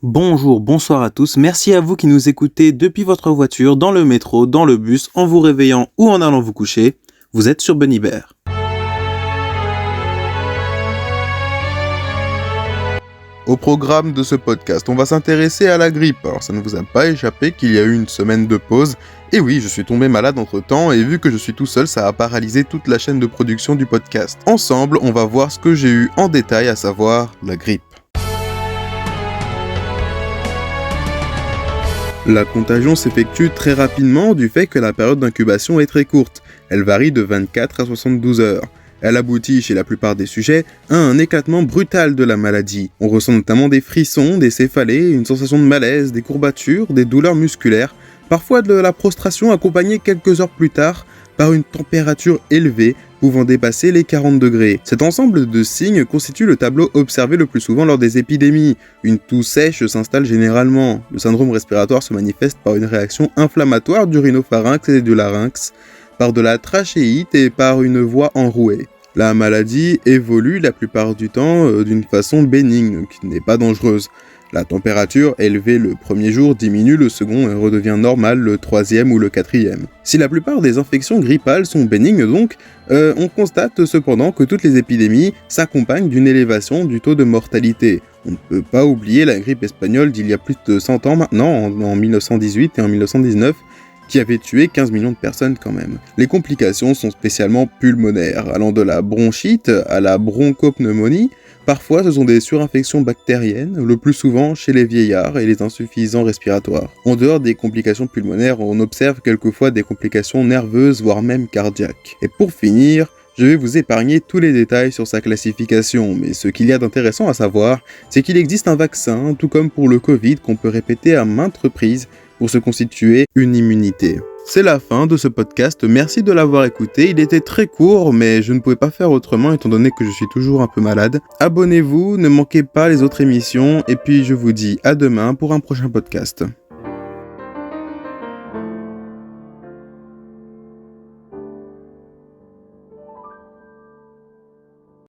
Bonjour, bonsoir à tous, merci à vous qui nous écoutez depuis votre voiture, dans le métro, dans le bus, en vous réveillant ou en allant vous coucher. Vous êtes sur Bunnybear. Au programme de ce podcast, on va s'intéresser à la grippe. Alors ça ne vous a pas échappé qu'il y a eu une semaine de pause. Et oui, je suis tombé malade entre temps et vu que je suis tout seul, ça a paralysé toute la chaîne de production du podcast. Ensemble, on va voir ce que j'ai eu en détail, à savoir la grippe. La contagion s'effectue très rapidement du fait que la période d'incubation est très courte. Elle varie de 24 à 72 heures. Elle aboutit chez la plupart des sujets à un éclatement brutal de la maladie. On ressent notamment des frissons, des céphalées, une sensation de malaise, des courbatures, des douleurs musculaires, parfois de la prostration accompagnée quelques heures plus tard par une température élevée pouvant dépasser les 40 degrés. Cet ensemble de signes constitue le tableau observé le plus souvent lors des épidémies. Une toux sèche s'installe généralement. Le syndrome respiratoire se manifeste par une réaction inflammatoire du rhinopharynx et du larynx, par de la trachéite et par une voix enrouée. La maladie évolue la plupart du temps d'une façon bénigne, qui n'est pas dangereuse. La température élevée le premier jour diminue le second et redevient normale le troisième ou le quatrième. Si la plupart des infections grippales sont bénignes donc, on constate cependant que toutes les épidémies s'accompagnent d'une élévation du taux de mortalité. On ne peut pas oublier la grippe espagnole d'il y a plus de 100 ans maintenant, en 1918 et en 1919, qui avait tué 15 millions de personnes quand même. Les complications sont spécialement pulmonaires, allant de la bronchite à la bronchopneumonie. Parfois, ce sont des surinfections bactériennes, le plus souvent chez les vieillards et les insuffisants respiratoires. En dehors des complications pulmonaires, on observe quelquefois des complications nerveuses, voire même cardiaques. Et pour finir, je vais vous épargner tous les détails sur sa classification, mais ce qu'il y a d'intéressant à savoir, c'est qu'il existe un vaccin, tout comme pour le Covid, qu'on peut répéter à maintes reprises pour se constituer une immunité. C'est la fin de ce podcast, merci de l'avoir écouté, il était très court mais je ne pouvais pas faire autrement étant donné que je suis toujours un peu malade. Abonnez-vous, ne manquez pas les autres émissions et puis je vous dis à demain pour un prochain podcast.